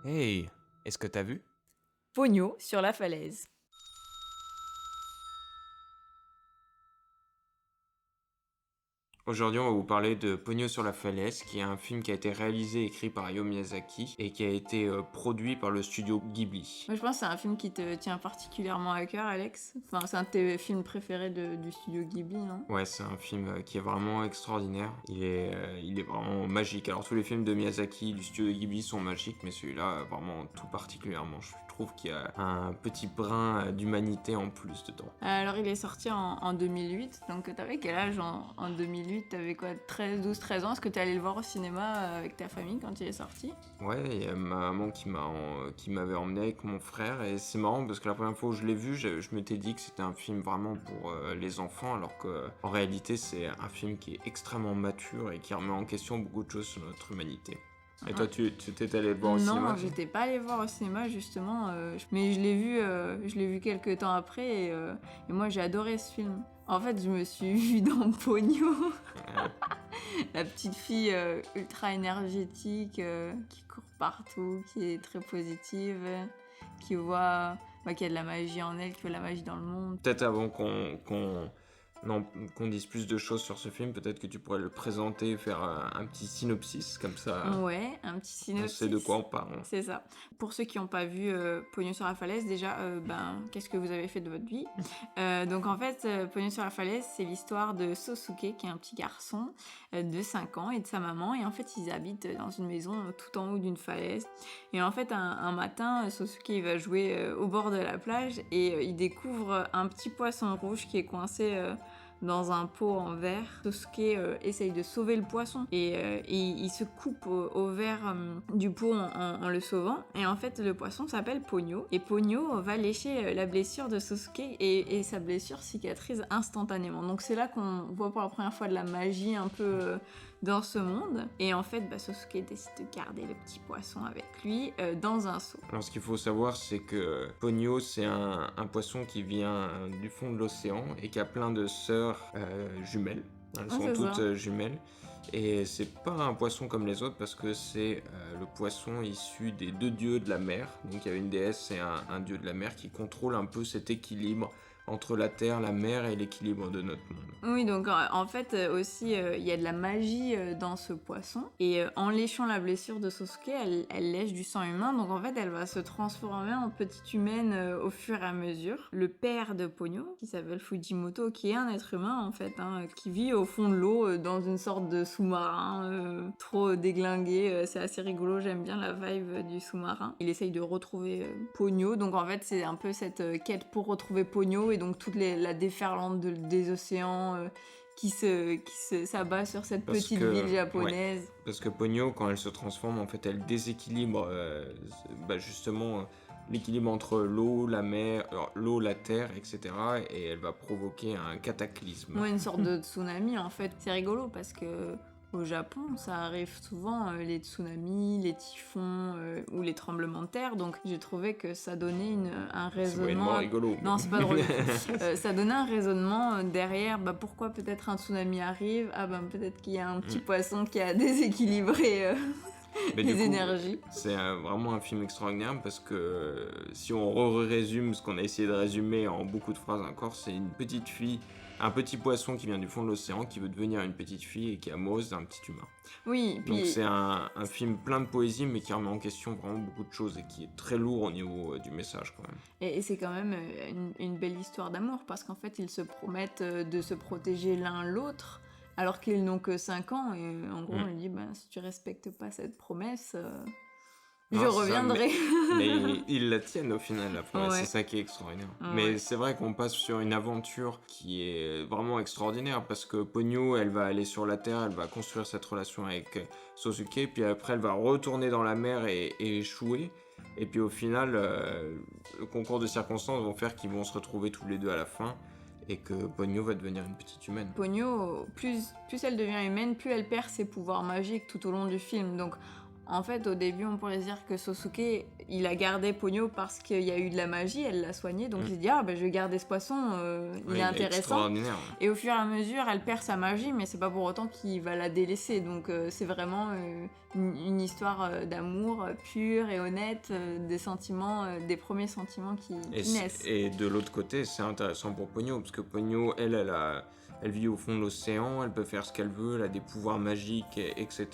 Hey, est-ce que t'as vu? Pogno sur la falaise. Aujourd'hui, on va vous parler de Pogno sur la falaise, qui est un film qui a été réalisé et écrit par Hayao Miyazaki et qui a été produit par le studio Ghibli. Moi, je pense que c'est un film qui te tient particulièrement à cœur, Alex. Enfin, c'est un de tes films préférés du studio Ghibli, non? Ouais, c'est un film qui est vraiment extraordinaire. Il est vraiment magique. Alors, tous les films de Miyazaki du studio Ghibli sont magiques, mais celui-là, vraiment tout particulièrement. Je trouve qu'il y a un petit brin d'humanité en plus dedans. Alors, il est sorti en 2008, donc t'avais quel âge en 2008? T'avais quoi, 13, 12, 13 ans? Est-ce que t'es allé le voir au cinéma avec ta famille quand il est sorti? Ouais, il y a ma maman qui m'avait emmené avec mon frère et c'est marrant parce que la première fois où je l'ai vu, je m'étais dit que c'était un film vraiment pour les enfants alors que en réalité c'est un film qui est extrêmement mature et qui remet en question beaucoup de choses sur notre humanité. Et toi, tu t'es allé le voir au cinéma, Non, toi? j'étais pas allée voir au cinéma justement, mais je l'ai vu quelques temps après et moi j'ai adoré ce film. En fait, je me suis vue dans Pogno, la petite fille ultra énergétique qui court partout, qui est très positive, qui voit qu'il y a de la magie en elle, qui voit de la magie dans le monde. Peut-être avant non, qu'on dise plus de choses sur ce film, peut-être que tu pourrais le présenter, faire un petit synopsis, comme ça Ouais, un petit on sait de quoi synopsis. on parle. C'est ça. Pour ceux qui n'ont pas vu Pognon sur la falaise, déjà, qu'est-ce que vous avez fait de votre vie? Donc en fait, Pognon sur la falaise, c'est l'histoire de Sosuke, qui est un petit garçon de 5 ans, et de sa maman. Et en fait, ils habitent dans une maison tout en haut d'une falaise. Et en fait, un matin, Sosuke, il va jouer au bord de la plage et il découvre un petit poisson rouge qui est coincé dans un pot en verre. Sosuke essaye de sauver le poisson et il se coupe au verre du pot en le sauvant. Et en fait, le poisson s'appelle Pogno. Et Pogno va lécher la blessure de Sosuke et sa blessure cicatrise instantanément. Donc c'est là qu'on voit pour la première fois de la magie un peu dans ce monde. Et en fait, Sosuke décide de garder le petit poisson avec lui dans un seau. Alors, ce qu'il faut savoir, c'est que Pogno, c'est un poisson qui vient du fond de l'océan et qui a plein de sœurs jumelles. Elles Ah, sont c'est toutes ça. jumelles. Et c'est pas un poisson comme les autres parce que c'est le poisson issu des deux dieux de la mer. Donc, il y a une déesse et un dieu de la mer qui contrôle un peu cet équilibre entre la terre, la mer et l'équilibre de notre monde. Oui, donc en fait aussi il y a de la magie dans ce poisson et en léchant la blessure de Sosuke, elle lèche du sang humain, donc en fait elle va se transformer en petite humaine au fur et à mesure. Le père de Pogno, qui s'appelle Fujimoto, qui est un être humain en fait, qui vit au fond de l'eau dans une sorte de sous-marin trop déglingué, c'est assez rigolo, j'aime bien la vibe du sous-marin. Il essaye de retrouver Pogno, donc en fait c'est un peu cette quête pour retrouver Pogno et donc la déferlante des océans qui s'abat sur cette Parce petite que, ville ouais, japonaise. parce que Pogno, quand elle se transforme, en fait, elle déséquilibre justement l'équilibre entre l'eau, la mer, l'eau, la terre, etc. Et elle va provoquer un cataclysme. Ouais, une sorte de tsunami en fait. C'est rigolo parce que au Japon, ça arrive souvent les tsunamis, les typhons ou les tremblements de terre. Donc j'ai trouvé que ça donnait un C'est moyennement raisonnement. rigolo. Non, c'est pas drôle du tout. Ça donnait un raisonnement derrière. Pourquoi peut-être un tsunami arrive? Ah peut-être qu'il y a un petit poisson qui a déséquilibré Mais du les coup, énergies. c'est vraiment un film extraordinaire parce que si on résume ce qu'on a essayé de résumer en beaucoup de phrases encore, c'est une petite fille, un petit poisson qui vient du fond de l'océan qui veut devenir une petite fille et qui est amoureuse d'un petit humain. Oui, Donc puis c'est un film plein de poésie mais qui remet en question vraiment beaucoup de choses et qui est très lourd au niveau du message quand même. et c'est quand même une belle histoire d'amour parce qu'en fait ils se promettent de se protéger l'un l'autre alors qu'ils n'ont que 5 ans et en gros on lui dit si tu respectes pas cette promesse je Non, c'est ça, reviendrai. mais ils la tiennent au final, la promesse, c'est Ouais. ça qui est extraordinaire. Mais Ouais. c'est vrai qu'on passe sur une aventure qui est vraiment extraordinaire, parce que Ponyo, elle va aller sur la Terre, elle va construire cette relation avec Sosuke, puis après elle va retourner dans la mer et échouer, et puis au final, le concours de circonstances vont faire qu'ils vont se retrouver tous les deux à la fin, et que Ponyo va devenir une petite humaine. Pogno, plus elle devient humaine, plus elle perd ses pouvoirs magiques tout au long du film. Donc En fait, au début, on pourrait se dire que Sosuke, il a gardé Ponyo parce qu'il y a eu de la magie, elle l'a soigné, donc il s'est dit, ah, je vais garder ce poisson, il est intéressant. Extraordinaire. Et au fur et à mesure, elle perd sa magie, mais c'est pas pour autant qu'il va la délaisser. Donc c'est vraiment une histoire d'amour pur et honnête, des sentiments, des premiers sentiments qui naissent. Et de l'autre côté, c'est intéressant pour Ponyo, parce que Ponyo, elle vit au fond de l'océan, elle peut faire ce qu'elle veut, elle a des pouvoirs magiques, etc.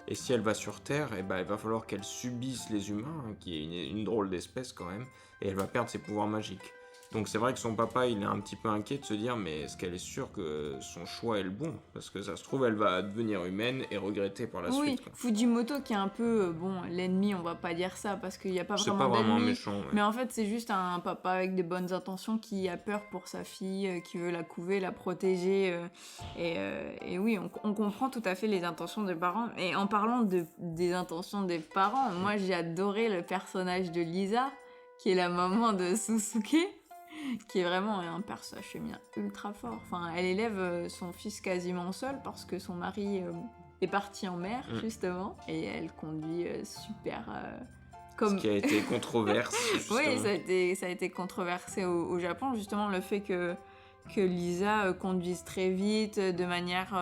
Et si elle va sur Terre, il va falloir qu'elle subisse les humains, qui est une drôle d'espèce quand même, et elle va perdre ses pouvoirs magiques. Donc c'est vrai que son papa, il est un petit peu inquiet de se dire, mais est-ce qu'elle est sûre que son choix est le bon? Parce que ça se trouve, elle va devenir humaine et regretter par la suite. Quoi. Fujimoto qui est un peu, l'ennemi, on va pas dire ça, parce qu'il n'y a pas c'est vraiment pas vraiment d'ennemi. méchant. Ouais. Mais en fait, c'est juste un papa avec des bonnes intentions qui a peur pour sa fille, qui veut la couver, la protéger. Et oui, on comprend tout à fait les intentions des parents. Et en parlant des intentions des parents, moi j'ai adoré le personnage de Lisa, qui est la maman de Susuke. Qui est vraiment un personnage féminin ultra fort. Enfin, elle élève son fils quasiment seule parce que son mari est parti en mer, justement, et elle conduit super... Ce qui a été controversé, justement. Oui, ça a été controversé au Japon, justement, le fait que Lisa conduise très vite, de manière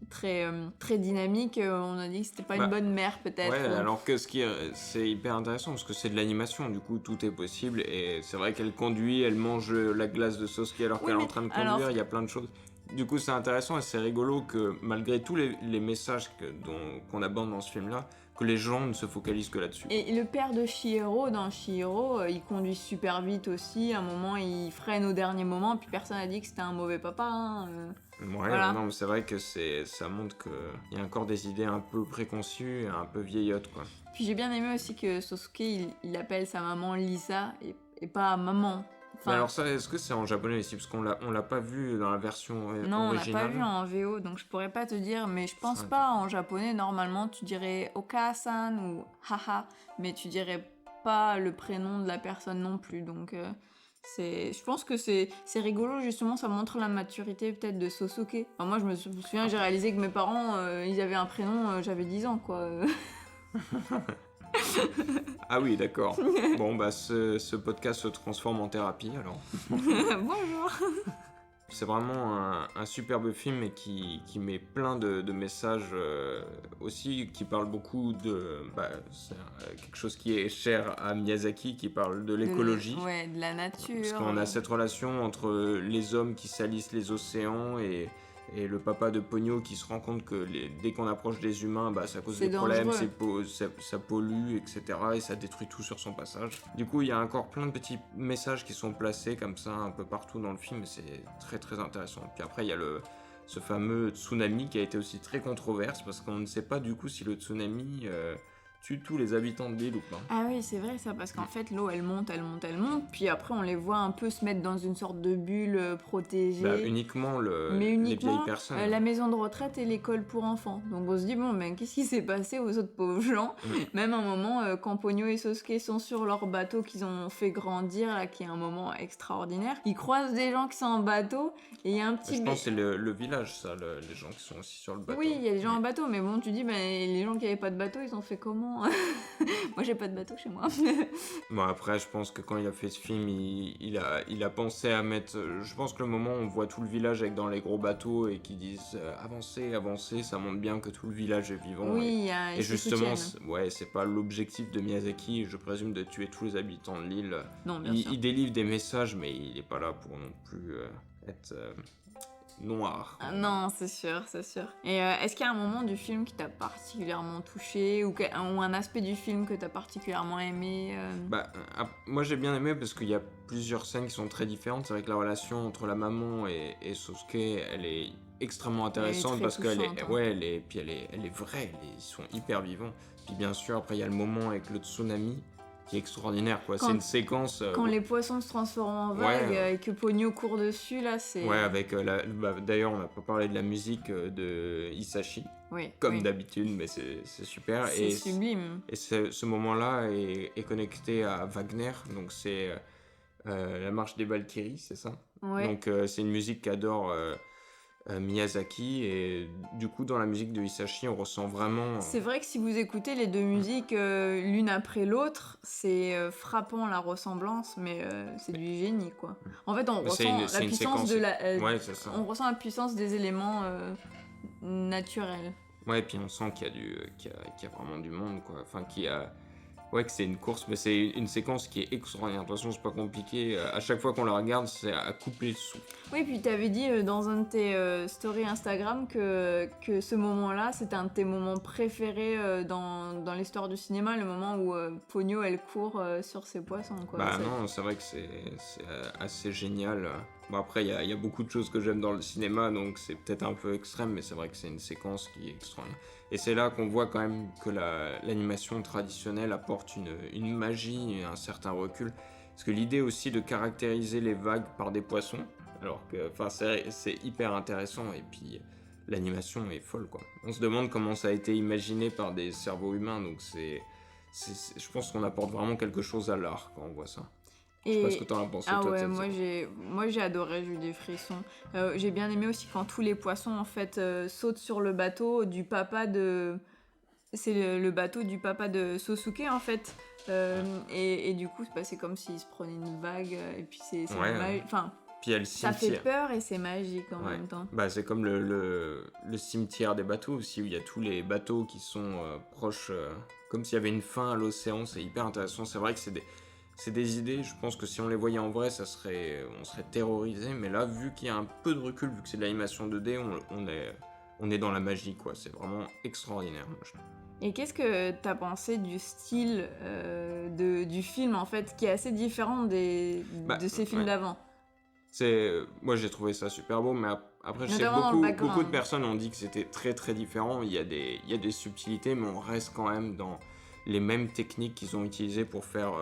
très dynamique. On a dit que c'était pas une bonne mère, peut-être. Ouais, alors que c'est hyper intéressant, parce que c'est de l'animation, du coup, tout est possible, et c'est vrai qu'elle conduit, elle mange la glace de Sosuke alors qu'elle est en train de conduire, il y a plein de choses. Du coup, c'est intéressant, et c'est rigolo que, malgré tous les messages qu'on aborde dans ce film-là, que les gens ne se focalisent que là-dessus. Et le père de Chihiro, dans Chihiro, il conduit super vite aussi. À un moment, il freine au dernier moment, puis personne n'a dit que c'était un mauvais papa. Hein. Ouais, voilà. Non, mais c'est vrai que ça montre qu'il y a encore des idées un peu préconçues et un peu vieillottes, quoi. Puis j'ai bien aimé aussi que Sosuke, il appelle sa maman Lisa et pas maman. Mais alors ça, est-ce que c'est en japonais ici? Parce qu'on l'a pas vu dans la version originale. Non, on l'a pas vu en VO, donc je pourrais pas te dire, mais je pense pas en japonais, normalement tu dirais Oka-san ou Haha, mais tu dirais pas le prénom de la personne non plus, donc je pense que c'est rigolo, justement, ça montre la maturité peut-être de Sosuke. Enfin, moi je me souviens, j'ai réalisé que mes parents, ils avaient un prénom, j'avais 10 ans, quoi. Ah oui, d'accord. Bon, ce podcast se transforme en thérapie, alors. Bonjour. C'est vraiment un superbe film et qui met plein de messages aussi, qui parle beaucoup de... c'est quelque chose qui est cher à Miyazaki, qui parle de l'écologie. Ouais, de la nature. Parce qu'on a cette relation entre les hommes qui salissent les océans et le papa de Ponyo qui se rend compte que dès qu'on approche des humains, ça cause des problèmes, ça pollue, etc. Et ça détruit tout sur son passage. Du coup, il y a encore plein de petits messages qui sont placés comme ça un peu partout dans le film et c'est très très intéressant. Puis après, il y a ce fameux tsunami qui a été aussi très controverse parce qu'on ne sait pas du coup si le tsunami tue tous les habitants de l'île ou pas. Ah oui, c'est vrai ça, parce qu'en fait l'eau elle monte, puis après on les voit un peu se mettre dans une sorte de bulle protégée. Uniquement les vieilles personnes. La maison de retraite et l'école pour enfants. Donc on se dit bon, mais qu'est-ce qui s'est passé aux autres pauvres gens? Même un moment quand Ponyo et Sosuke sont sur leur bateau qu'ils ont fait grandir, là, qui est un moment extraordinaire, ils croisent des gens qui sont en bateau et il y a un petit... Je pense que c'est le village ça, les gens qui sont aussi sur le bateau. Oui, il y a des gens en bateau, mais bon, tu dis, les gens qui n'avaient pas de bateau, ils ont fait comment? Moi j'ai pas de bateau chez moi. Bon après je pense que quand il a fait ce film il a pensé à mettre, je pense que le moment où on voit tout le village avec dans les gros bateaux et qui disent avancez, ça montre bien que tout le village est vivant. Oui, et justement c'est pas l'objectif de Miyazaki, je présume, de tuer tous les habitants de l'île. Non, bien sûr. Il délivre des messages mais il est pas là pour non plus être noir. Ah, non, c'est sûr. Et est-ce qu'il y a un moment du film qui t'a particulièrement touché ou un aspect du film que t'as particulièrement aimé Moi j'ai bien aimé parce qu'il y a plusieurs scènes qui sont très différentes. C'est vrai que la relation entre la maman et Sosuke, elle est extrêmement intéressante parce qu'elle est vraie, ils sont hyper vivants. Puis bien sûr après il y a le moment avec le tsunami qui est extraordinaire quoi. C'est une séquence quand les poissons se transforment en vagues et que Ponyo court dessus là, c'est avec d'ailleurs on n'a pas parlé de la musique de Hisashi d'habitude, mais c'est super, c'est sublime. Et ce moment là est connecté à Wagner, donc c'est la marche des Valkyries, c'est ça. Donc c'est une musique qu'adore Miyazaki, et du coup dans la musique de Hisashi on ressent vraiment... C'est vrai que si vous écoutez les deux musiques l'une après l'autre, c'est frappant la ressemblance, mais c'est du génie quoi. En fait, on Mais ressent la c'est une puissance séquence... de la, Ouais, c'est ça. on ressent la puissance des éléments naturels. Ouais, et puis on sent qu'il y a vraiment du monde, quoi. Enfin, qu'il y a... Ouais, que c'est une course, mais c'est une séquence qui est extraordinaire. De toute façon, c'est pas compliqué. À chaque fois qu'on la regarde, c'est à couper le souffle. Oui, puis t'avais dit dans un de tes stories Instagram que ce moment-là, c'était un de tes moments préférés dans l'histoire du cinéma, le moment où Ponyo, elle court sur ses poissons, quoi. Bah non, c'est vrai que c'est assez génial. Bon, après, il y a beaucoup de choses que j'aime dans le cinéma, donc c'est peut-être un peu extrême, mais c'est vrai que c'est une séquence qui est extraordinaire. Et c'est là qu'on voit quand même que l'animation traditionnelle apporte une magie et un certain recul. Parce que l'idée aussi de caractériser les vagues par des poissons, alors que c'est hyper intéressant, et puis l'animation est folle, quoi. On se demande comment ça a été imaginé par des cerveaux humains, donc je pense qu'on apporte vraiment quelque chose à l'art quand on voit ça. Je sais pas ce que t'en as pensé, ah toi, de ouais, cette moi j'ai adoré, j'ai eu des frissons. J'ai bien aimé aussi quand tous les poissons en fait sautent sur le bateau du papa de... C'est le bateau du papa de Sosuke en fait. Et du coup c'est comme s'il se prenait une vague et puis c'est Ouais. enfin, Puis il y a le ça cimetière. fait peur et c'est magique en Ouais. même temps. Bah, c'est comme le cimetière des bateaux aussi, où il y a tous les bateaux qui sont proches, comme s'il y avait une fin à l'océan. C'est hyper intéressant. C'est vrai que c'est des idées, je pense que si on les voyait en vrai, on serait terrorisé. Mais là, vu qu'il y a un peu de recul, vu que c'est de l'animation 2D, on est dans la magie, quoi. C'est vraiment extraordinaire, moi, je trouve. Et qu'est-ce que t'as pensé du style du film en fait, qui est assez différent de ces films Ouais. d'avant? Moi j'ai trouvé ça super beau, mais après je sais que Notamment dans le beaucoup de background. personnes ont dit que c'était très très différent. Il y a des subtilités, mais on reste quand même dans les mêmes techniques qu'ils ont utilisées pour faire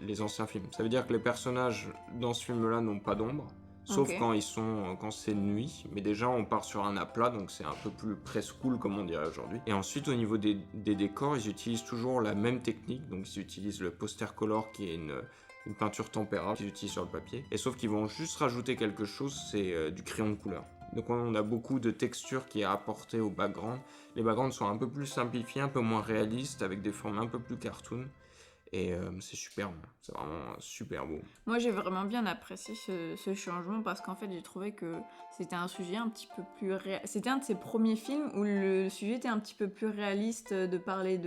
les anciens films. Ça veut dire que les personnages dans ce film-là n'ont pas d'ombre, sauf Ok. quand c'est nuit. Mais déjà on part sur un aplat, donc c'est un peu plus press cool comme on dirait aujourd'hui. Et ensuite au niveau des décors, ils utilisent toujours la même technique, donc ils utilisent le poster color qui est une peinture tempéra qu'ils utilisent sur le papier. Et sauf qu'ils vont juste rajouter quelque chose, c'est du crayon de couleur. Donc on a beaucoup de texture qui est apportée au background. Les backgrounds sont un peu plus simplifiés, un peu moins réalistes, avec des formes un peu plus cartoon. Et c'est superbe, c'est vraiment super beau. Moi j'ai vraiment bien apprécié ce changement parce qu'en fait j'ai trouvé que c'était un sujet un petit peu plus c'était un de ses premiers films où le sujet était un petit peu plus réaliste de parler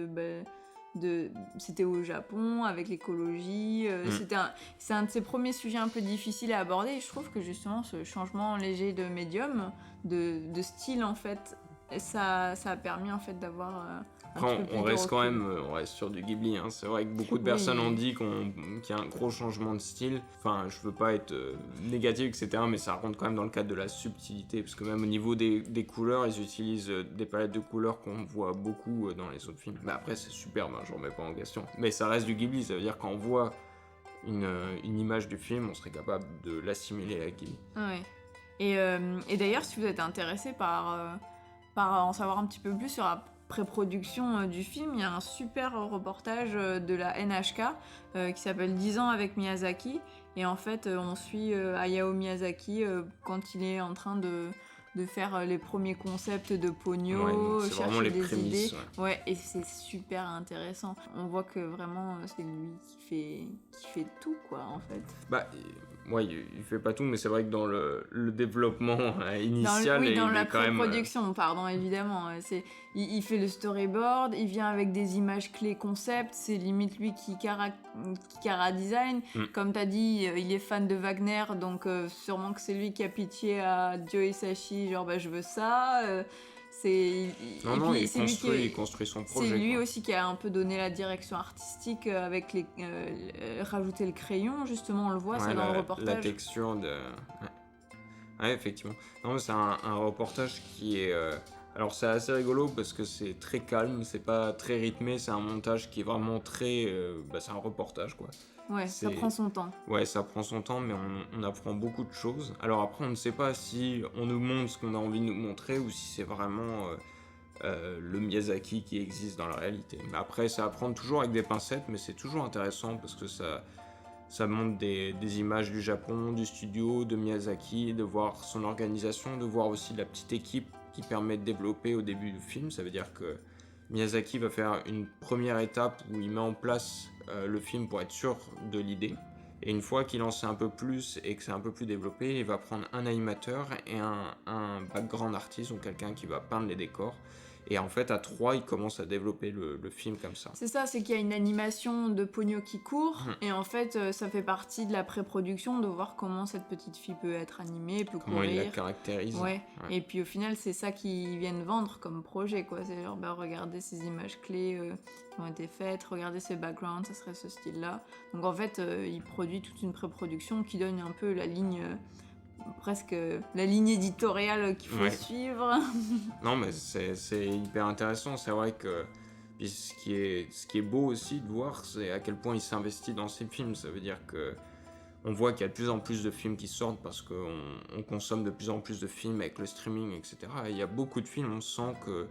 c'était au Japon avec l'écologie, c'est un de ses premiers sujets un peu difficiles à aborder et je trouve que justement ce changement léger de médium, de style en fait, ça a permis en fait d'avoir un Après, petit peu plus on de reste quand recul. même on reste sur du Ghibli. Hein. C'est vrai que beaucoup de personnes ont dit qu'il y a un gros changement de style. Enfin, je veux pas être négatif, etc. Mais ça rentre quand même dans le cadre de la subtilité. Parce que même au niveau des couleurs, ils utilisent des palettes de couleurs qu'on voit beaucoup dans les autres films. Mais après, c'est superbe, hein, je remets pas en question. Mais ça reste du Ghibli. Ça veut dire qu'on voit une image du film, on serait capable de l'assimiler à Ghibli. Ouais. Et d'ailleurs, si vous êtes intéressé par en savoir un petit peu plus sur la pré-production du film, il y a un super reportage de la NHK qui s'appelle 10 ans avec Miyazaki. Et en fait, on suit Hayao Miyazaki quand il est en train de faire les premiers concepts de Ponyo, Ouais, donc c'est vraiment chercher les des prémices, idées. Ouais, et c'est super intéressant. On voit que vraiment, c'est lui qui fait tout, quoi, en fait. Bah, ouais, il fait pas tout, mais c'est vrai que dans le développement initial, dans il la est quand même... pré-production, pardon, évidemment. Il fait le storyboard, il vient avec des images clés concept, c'est limite lui qui cara design. Comme t'as dit, il est fan de Wagner, donc sûrement que c'est lui qui a pitié à Joe Hisaishi, genre bah je veux ça. il construit son projet. C'est lui quoi. aussi qui a un peu donné la direction artistique avec rajouter le crayon, justement, on le voit, c'est dans le reportage. La texture de... Ouais, effectivement. Non, mais c'est un reportage qui est... Alors c'est assez rigolo parce que c'est très calme, c'est pas très rythmé, c'est un montage qui est vraiment très... c'est un reportage, quoi. Ouais, ça prend son temps. Ouais, ça prend son temps, mais on apprend beaucoup de choses. Alors après, on ne sait pas si on nous montre ce qu'on a envie de nous montrer ou si c'est vraiment le Miyazaki qui existe dans la réalité. Mais après, ça apprend toujours avec des pincettes, mais c'est toujours intéressant parce que ça Ça montre des images du Japon, du studio, de Miyazaki, de voir son organisation, de voir aussi la petite équipe qui permet de développer au début du film. Ça veut dire que Miyazaki va faire une première étape où il met en place le film pour être sûr de l'idée. Et une fois qu'il en sait un peu plus et que c'est un peu plus développé, il va prendre un animateur et un background artist, donc quelqu'un qui va peindre les décors. Et en fait, à 3, il commence à développer le film comme ça. C'est ça, c'est qu'il y a une animation de Ponyo qui court, et en fait, ça fait partie de la pré-production de voir comment cette petite fille peut être animée, peut Comment courir. il la caractérise. Ouais. Et puis au final, c'est ça qu'ils viennent vendre comme projet, quoi. C'est genre, regardez ces images clés qui ont été faites, regardez ces backgrounds, ça serait ce style-là. Donc en fait, il produit toute une pré-production qui donne un peu la ligne... presque la ligne éditoriale qu'il faut suivre. Non, mais c'est hyper intéressant. C'est vrai que puis ce qui est beau aussi de voir, c'est à quel point il s'investit dans ses films. Ça veut dire que on voit qu'il y a de plus en plus de films qui sortent parce qu'on consomme de plus en plus de films avec le streaming, etc. Et il y a beaucoup de films, on sent que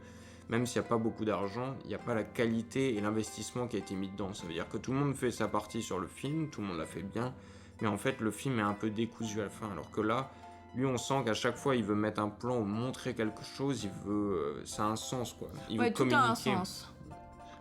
même s'il n'y a pas beaucoup d'argent, il n'y a pas la qualité et l'investissement qui a été mis dedans. Ça veut dire que tout le monde fait sa partie sur le film, tout le monde l'a fait bien, mais en fait le film est un peu décousu à la fin, alors que là, lui on sent qu'à chaque fois il veut mettre un plan ou montrer quelque chose, il veut, ça a un sens quoi, il veut tout communiquer. a un sens.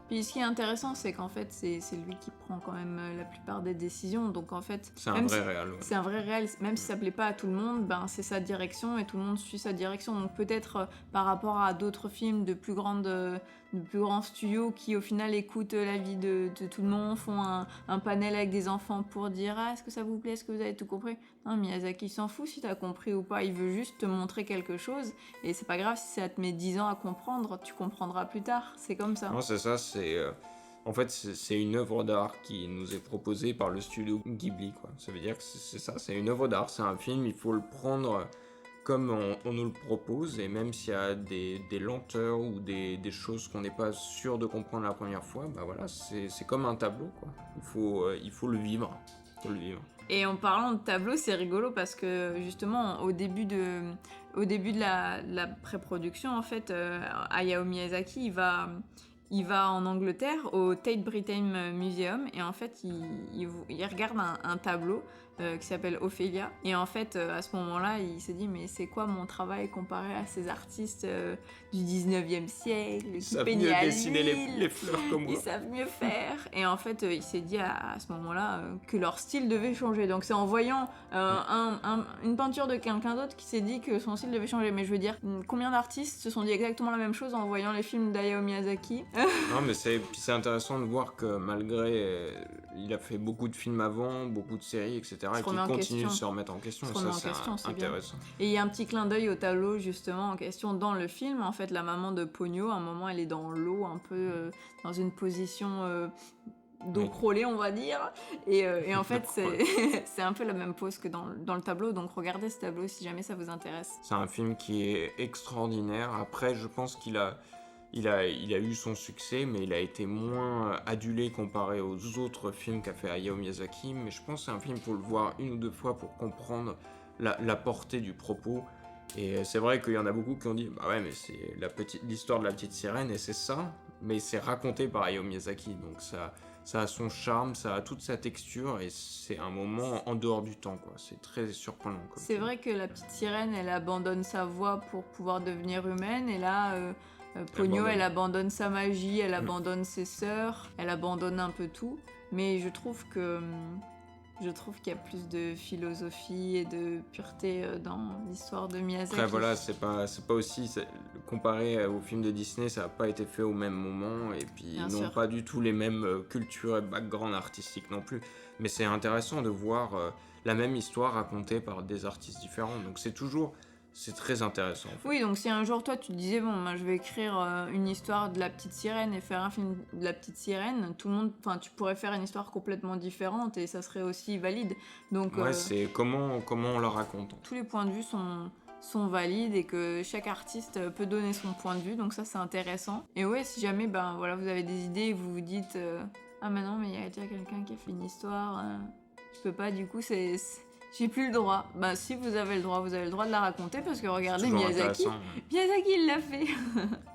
Puis ce qui est intéressant, c'est qu'en fait, c'est lui qui prend quand même la plupart des décisions. Donc en fait, c'est un vrai réal. C'est un vrai réal. Même si ça plaît pas à tout le monde, ben c'est sa direction et tout le monde suit sa direction. Donc peut-être par rapport à d'autres films de plus grands studios qui au final écoutent l'avis de tout le monde, font un panel avec des enfants pour dire est-ce que ça vous plaît, est-ce que vous avez tout compris. Non, Miyazaki s'en fout si t'as compris ou pas. Il veut juste te montrer quelque chose et c'est pas grave si ça te met 10 ans à comprendre. Tu comprendras plus tard. C'est comme ça. Non, c'est ça. En fait, c'est une œuvre d'art qui nous est proposée par le studio Ghibli, quoi. Ça veut dire que c'est ça, c'est une œuvre d'art, c'est un film, il faut le prendre comme on nous le propose, et même s'il y a des lenteurs ou des choses qu'on n'est pas sûr de comprendre la première fois, bah voilà, c'est comme un tableau, quoi. Il faut le vivre. Et en parlant de tableau, c'est rigolo parce que justement, au début de la pré-production, en fait, Hayao Miyazaki, il va en Angleterre au Tate Britain Museum et en fait il regarde un tableau qui s'appelle Ophélia et en fait à ce moment-là il s'est dit mais c'est quoi mon travail comparé à ces artistes du 19e siècle qui peignaient à l'huile, dessiner les fleurs comme moi. Ils savent mieux faire et en fait il s'est dit à ce moment-là que leur style devait changer, donc c'est en voyant une peinture de quelqu'un d'autre qui s'est dit que son style devait changer. Mais je veux dire, combien d'artistes se sont dit exactement la même chose en voyant les films d'Hayao Miyazaki? Non, mais c'est intéressant de voir que malgré il a fait beaucoup de films avant, beaucoup de séries, etc. et qu'il continue de se remettre en question. Et ça, c'est intéressant. Bien. Et il y a un petit clin d'œil au tableau justement en question dans le film. En fait, la maman de Ponyo, à un moment, elle est dans l'eau, un peu dans une position dos crawlée, on va dire. Et en fait, c'est un peu la même pose que dans le tableau. Donc regardez ce tableau si jamais ça vous intéresse. C'est un film qui est extraordinaire. Après, je pense qu'il a eu son succès, mais il a été moins adulé comparé aux autres films qu'a fait Hayao Miyazaki. Mais je pense que c'est un film pour le voir une ou deux fois pour comprendre la portée du propos. Et c'est vrai qu'il y en a beaucoup qui ont dit bah ouais, mais c'est l'histoire de la petite sirène et c'est ça, mais c'est raconté par Hayao Miyazaki, donc ça a son charme, ça a toute sa texture et c'est un moment en dehors du temps, quoi. C'est très surprenant. C'est vrai que la petite sirène, elle abandonne sa voix pour pouvoir devenir humaine et là. Ponyo, elle abandonne sa magie, elle abandonne ses sœurs, elle abandonne un peu tout. Mais je trouve qu'il y a plus de philosophie et de pureté dans l'histoire de Miyazaki. Après voilà, c'est pas aussi comparé aux films de Disney, ça n'a pas été fait au même moment et puis ils n'ont pas du tout les mêmes cultures et backgrounds artistiques non plus. Mais c'est intéressant de voir la même histoire racontée par des artistes différents. Donc c'est très intéressant. En fait. Oui, donc si un jour toi tu te disais je vais écrire une histoire de la petite sirène et faire un film de la petite sirène, tu pourrais faire une histoire complètement différente et ça serait aussi valide. Donc ouais, c'est comment on la raconte. Tous les points de vue sont valides et que chaque artiste peut donner son point de vue, donc ça c'est intéressant. Et ouais, si jamais vous avez des idées et vous vous dites ah mais non mais il y a déjà quelqu'un qui a fait une histoire, je peux pas, du coup J'ai plus le droit. Bah si vous avez le droit de la raconter parce que regardez Toujours Miyazaki. intéressant, ouais. Miyazaki il l'a fait.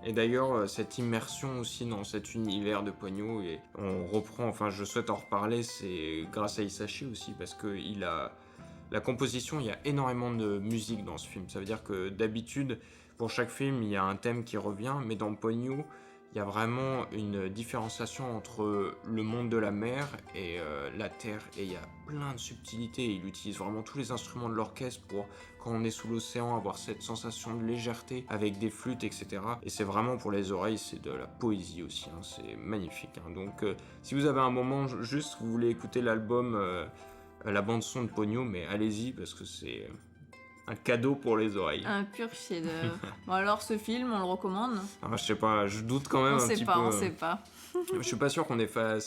Et d'ailleurs, cette immersion aussi dans cet univers de Ponyo, et on reprend, enfin je souhaite en reparler, c'est grâce à Hisashi aussi, parce que la composition, il y a énormément de musique dans ce film. Ça veut dire que d'habitude, pour chaque film, il y a un thème qui revient, mais dans Ponyo, il y a vraiment une différenciation entre le monde de la mer et la terre, et il y a plein de subtilités. Il utilise vraiment tous les instruments de l'orchestre pour, quand on est sous l'océan, avoir cette sensation de légèreté avec des flûtes, etc. Et c'est vraiment pour les oreilles, c'est de la poésie aussi, hein. C'est magnifique, hein. Donc si vous avez un moment, juste vous voulez écouter l'album, la bande son de Ponyo, mais allez-y parce que c'est un cadeau pour les oreilles. Un pur chef-d'œuvre. Bon alors ce film, on le recommande? Alors, je sais pas, je doute quand même On un sait petit pas, peu. on sait pas. Je suis pas sûr qu'on ait fait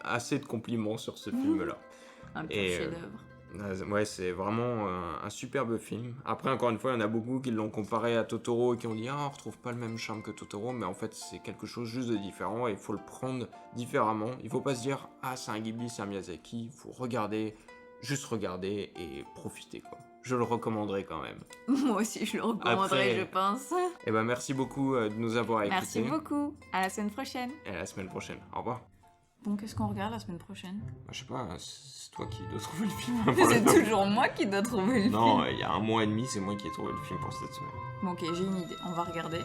assez de compliments sur ce film-là. Un pur Et, chef-d'œuvre. ouais, c'est vraiment un superbe film. Après, encore une fois, il y en a beaucoup qui l'ont comparé à Totoro et qui ont dit « Ah, on retrouve pas le même charme que Totoro », mais en fait, c'est quelque chose juste de différent et il faut le prendre différemment. Il faut pas se dire « Ah, c'est un Ghibli, c'est un Miyazaki », il faut regarder, juste regarder et profiter, quoi. Je le recommanderais quand même. Moi aussi, je le recommanderais, Après- je pense. Et ben merci beaucoup de nous avoir écoutés. Merci beaucoup. À la semaine prochaine. Et à la semaine prochaine. Au revoir. Bon, qu'est-ce qu'on regarde la semaine prochaine? Bah, je sais pas, c'est toi qui dois trouver le film. C'est toujours moi qui dois trouver le Non, film. il y a un mois et demi, c'est moi qui ai trouvé le film pour cette semaine. Bon, ok, j'ai une idée. On va regarder